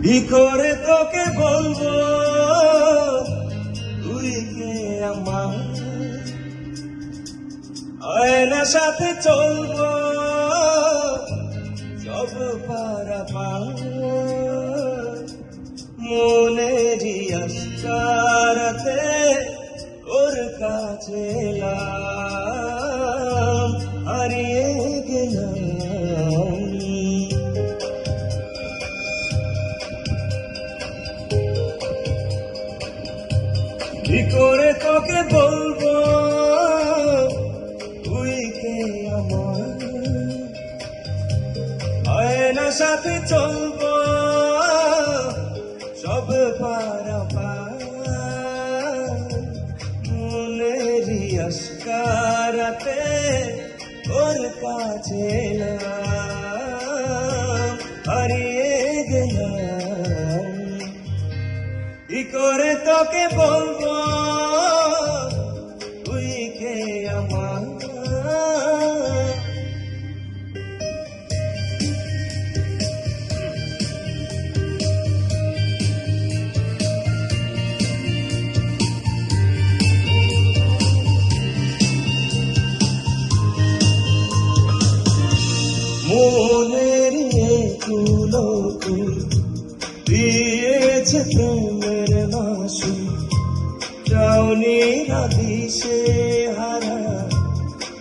কি করে তোকে বলবো তুই কে আমার, আয়নার সাথে চলবো সব পারাপার, মনেরই আস্তারাতে ওর কাছে এলাম, হারিয়ে গেলাম। কি করে তোকে বলবো তুই কে আমার, আয়নার সাথে চলবো সব পারাপার, মনেরই আস্কারাতে ওর কাছে এলাম, হারিয়ে গেলাম। কি করে তোকে বলবো তুই কে আমার, মনের কুলো দিয়েছে প্রেমের মাসু, চাউনি রাধিসে হারা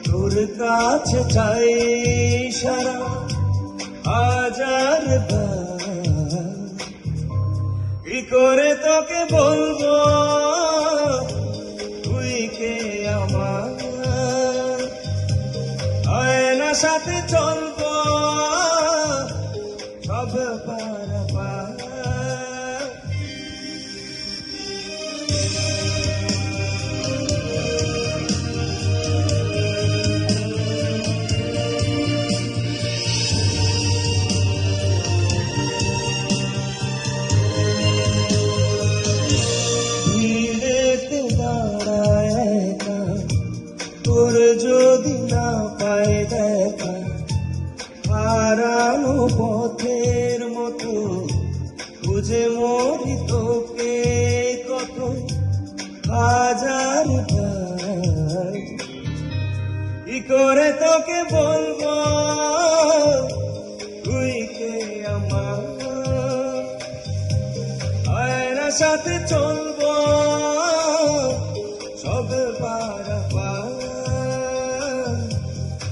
তোর কাছে চাই সারা হাজার বার। কি করে তোকে বলবো তুই কে আমার, আয়নার সাথে চলবো সব পারাপার, ভিড়েতে দাঁড়ায় একা তোর যদি না পায় দেখা, হারানো পথের মতো খুঁজে মরি তোকে কত হাজার বার। কি করে তোকে বল